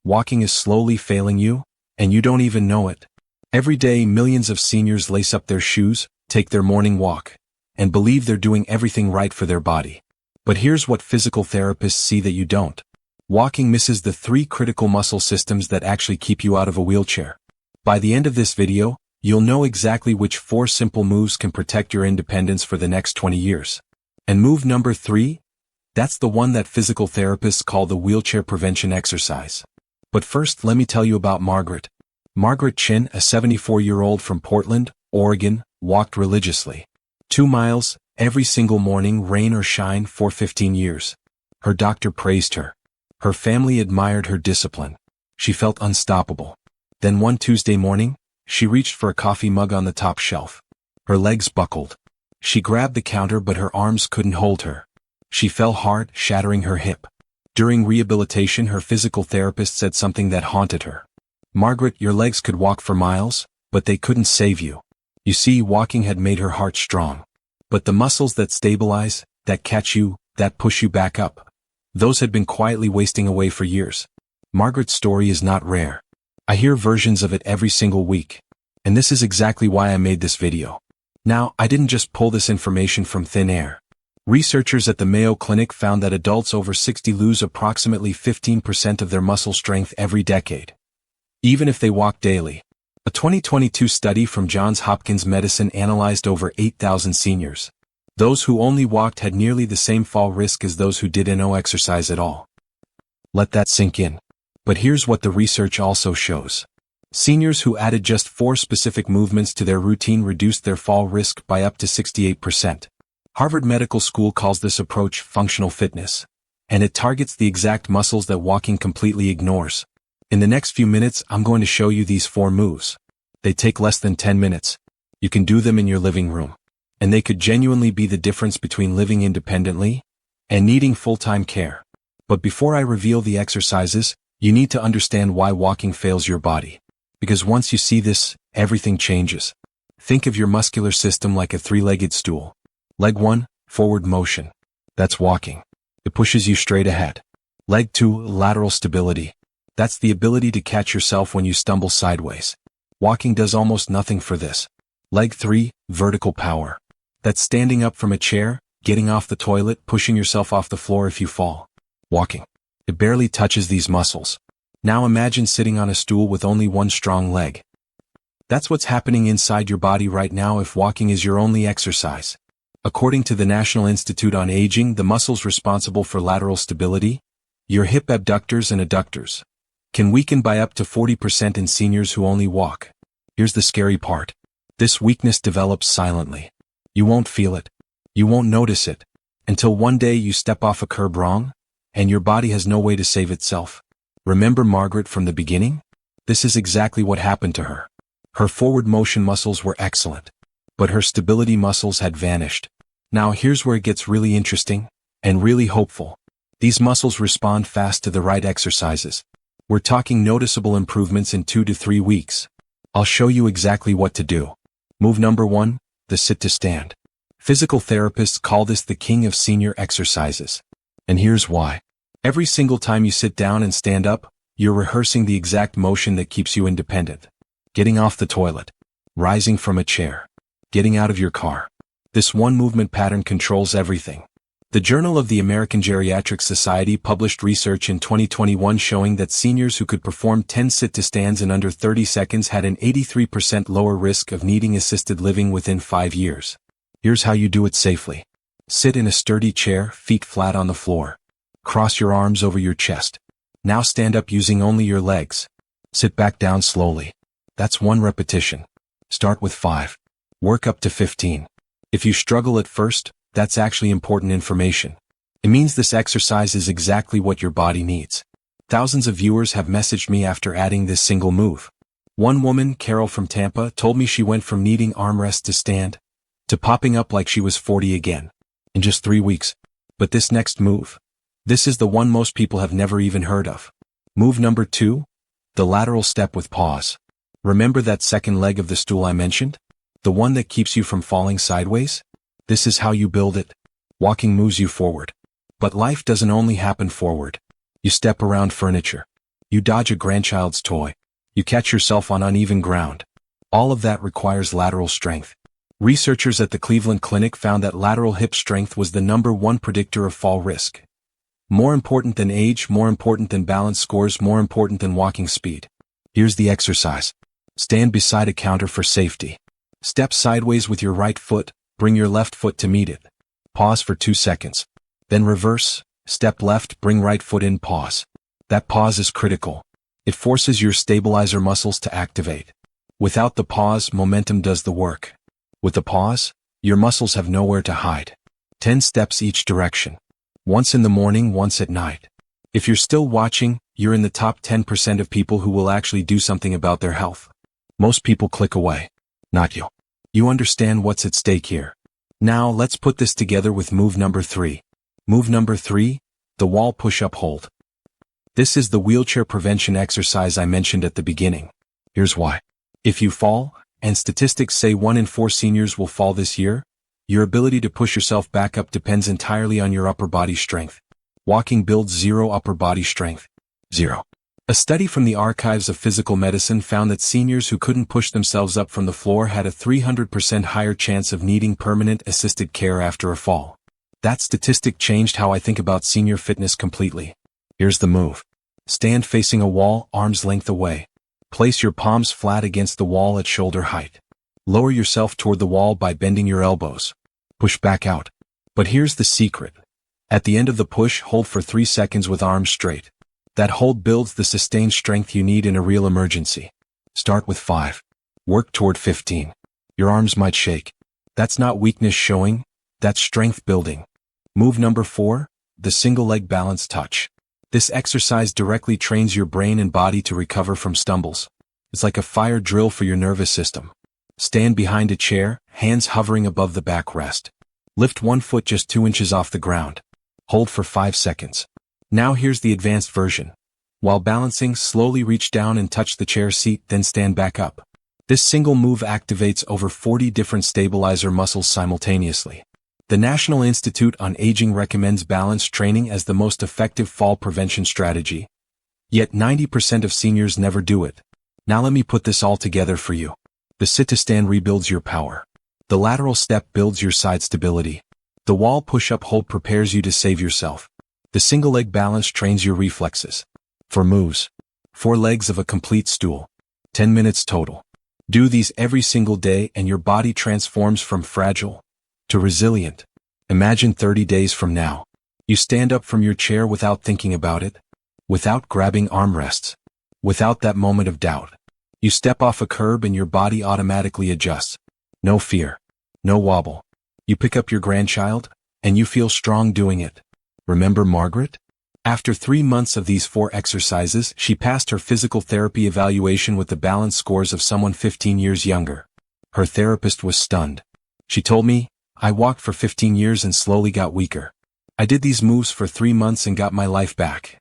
Walking is slowly failing you, and you don't even know it. Every day, millions of seniors lace up their shoes, take their morning walk, and believe they're doing everything right for their body. But here's what physical therapists see that you don't. Walking misses the 3 critical muscle systems that actually keep you out of a wheelchair. By the end of this video, you'll know exactly which 4 simple moves can protect your independence for the next 20 years. And move number 3? That's the one that physical therapists call the wheelchair prevention exercise. But first, let me tell you about Margaret. Margaret Chin, a 74-year-old from Portland, Oregon, walked religiously. 2 miles, every single morning, rain or shine, for 15 years. Her doctor praised her. Her family admired her discipline. She felt unstoppable. Then one Tuesday morning, she reached for a coffee mug on the top shelf. Her legs buckled. She grabbed the counter, but her arms couldn't hold her. She fell hard, shattering her hip. During rehabilitation, her physical therapist said something that haunted her. "Margaret, your legs could walk for miles, but they couldn't save you." You see, walking had made her heart strong. But the muscles that stabilize, that catch you, that push you back up, those had been quietly wasting away for years. Margaret's story is not rare. I hear versions of it every single week. And this is exactly why I made this video. Now, I didn't just pull this information from thin air. Researchers at the Mayo Clinic found that adults over 60 lose approximately 15% of their muscle strength every decade, even if they walk daily. A 2022 study from Hopkins Medicine analyzed over 8,000 seniors. Those who only walked had nearly the same fall risk as those who did no exercise at all. Let that sink in. But here's what the research also shows. Seniors who added just 4 specific movements to their routine reduced their fall risk by up to 68%. Harvard Medical School calls this approach functional fitness, and it targets the exact muscles that walking completely ignores. In the next few minutes, I'm going to show you these 4 moves. They take less than 10 minutes. You can do them in your living room. And they could genuinely be the difference between living independently and needing full-time care. But before I reveal the exercises, you need to understand why walking fails your body. Because once you see this, everything changes. Think of your muscular system like a 3-legged stool. Leg 1, forward motion. That's walking. It pushes you straight ahead. Leg 2, lateral stability. That's the ability to catch yourself when you stumble sideways. Walking does almost nothing for this. Leg 3, vertical power. That's standing up from a chair, getting off the toilet, pushing yourself off the floor if you fall. Walking. It barely touches these muscles. Now imagine sitting on a stool with only one strong leg. That's what's happening inside your body right now if walking is your only exercise. According to the National Institute on Aging, the muscles responsible for lateral stability, your hip abductors and adductors, can weaken by up to 40% in seniors who only walk. Here's the scary part. This weakness develops silently. You won't feel it. You won't notice it. Until one day you step off a curb wrong, and your body has no way to save itself. Remember Margaret from the beginning? This is exactly what happened to her. Her forward motion muscles were excellent, but her stability muscles had vanished. Now here's where it gets really interesting, and really hopeful. These muscles respond fast to the right exercises. We're talking noticeable improvements in 2 to 3 weeks. I'll show you exactly what to do. Move number 1, the sit to stand. Physical therapists call this the king of senior exercises. And here's why. Every single time you sit down and stand up, you're rehearsing the exact motion that keeps you independent. Getting off the toilet. Rising from a chair. Getting out of your car. This one movement pattern controls everything. The Journal of the American Geriatrics Society published research in 2021 showing that seniors who could perform 10 sit-to-stands in under 30 seconds had an 83% lower risk of needing assisted living within 5 years. Here's how you do it safely. Sit in a sturdy chair, feet flat on the floor. Cross your arms over your chest. Now stand up using only your legs. Sit back down slowly. That's 1 repetition. Start with 5. Work up to 15. If you struggle at first, that's actually important information. It means this exercise is exactly what your body needs. Thousands of viewers have messaged me after adding this single move. One woman, Carol from Tampa, told me she went from needing armrests to stand to popping up like she was 40 again in just 3 weeks. But this next move, this is the one most people have never even heard of. Move number 2, the lateral step with pause. Remember that second leg of the stool I mentioned? The one that keeps you from falling sideways? This is how you build it. Walking moves you forward. But life doesn't only happen forward. You step around furniture. You dodge a grandchild's toy. You catch yourself on uneven ground. All of that requires lateral strength. Researchers at the Cleveland Clinic found that lateral hip strength was the #1 predictor of fall risk. More important than age, more important than balance scores, more important than walking speed. Here's the exercise. Stand beside a counter for safety. Step sideways with your right foot, bring your left foot to meet it. Pause for 2 seconds. Then reverse, step left, bring right foot in, pause. That pause is critical. It forces your stabilizer muscles to activate. Without the pause, momentum does the work. With the pause, your muscles have nowhere to hide. 10 steps each direction. Once in the morning, once at night. If you're still watching, you're in the top 10% of people who will actually do something about their health. Most people click away. Not you. You understand what's at stake here. Now let's put this together with move number 3. Move number 3, the wall push-up hold. This is the wheelchair prevention exercise I mentioned at the beginning. Here's why. If you fall, and statistics say 1 in 4 seniors will fall this year, your ability to push yourself back up depends entirely on your upper body strength. Walking builds zero upper body strength. Zero. A study from the archives of physical medicine found that seniors who couldn't push themselves up from the floor had a 300% higher chance of needing permanent assisted care after a fall. That statistic changed how I think about senior fitness completely. Here's the move. Stand facing a wall, arm's length away. Place your palms flat against the wall at shoulder height. Lower yourself toward the wall by bending your elbows. Push back out. But here's the secret. At the end of the push, hold for 3 seconds with arms straight. That hold builds the sustained strength you need in a real emergency. Start with 5. Work toward 15. Your arms might shake. That's not weakness showing, that's strength building. Move number 4, the single leg balance touch. This exercise directly trains your brain and body to recover from stumbles. It's like a fire drill for your nervous system. Stand behind a chair, hands hovering above the backrest. Lift one foot just 2 inches off the ground. Hold for 5 seconds. Now here's the advanced version. While balancing, slowly reach down and touch the chair seat, then stand back up. This single move activates over 40 different stabilizer muscles simultaneously. The National Institute on Aging recommends balance training as the most effective fall prevention strategy. Yet 90% of seniors never do it. Now let me put this all together for you. The sit-to-stand rebuilds your power. The lateral step builds your side stability. The wall push-up hold prepares you to save yourself. The single leg balance trains your reflexes. For moves. 4 legs of a complete stool. 10 minutes total. Do these every single day and your body transforms from fragile to resilient. Imagine 30 days from now. You stand up from your chair without thinking about it, without grabbing armrests, without that moment of doubt. You step off a curb and your body automatically adjusts. No fear, no wobble. You pick up your grandchild, and you feel strong doing it. Remember Margaret? After 3 months of these 4 exercises, she passed her physical therapy evaluation with the balance scores of someone 15 years younger. Her therapist was stunned. She told me, "I walked for 15 years and slowly got weaker. I did these moves for 3 months and got my life back."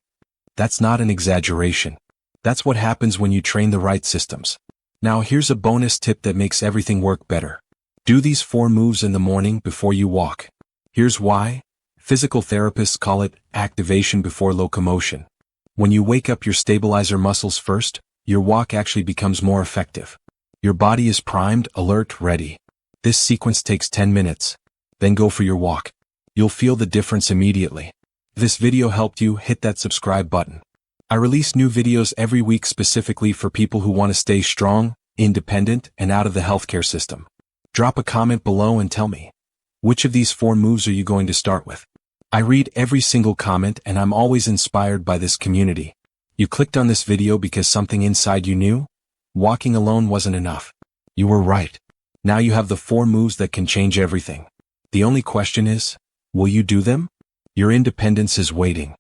That's not an exaggeration. That's what happens when you train the right systems. Now here's a bonus tip that makes everything work better. Do these 4 moves in the morning before you walk. Here's why. Physical therapists call it activation before locomotion. When you wake up your stabilizer muscles first, your walk actually becomes more effective. Your body is primed, alert, ready. This sequence takes 10 minutes. Then go for your walk. You'll feel the difference immediately. If this video helped you, hit that subscribe button. I release new videos every week specifically for people who want to stay strong, independent, and out of the healthcare system. Drop a comment below and tell me, which of these 4 moves are you going to start with? I read every single comment and I'm always inspired by this community. You clicked on this video because something inside you knew? Walking alone wasn't enough. You were right. Now you have the 4 moves that can change everything. The only question is, will you do them? Your independence is waiting.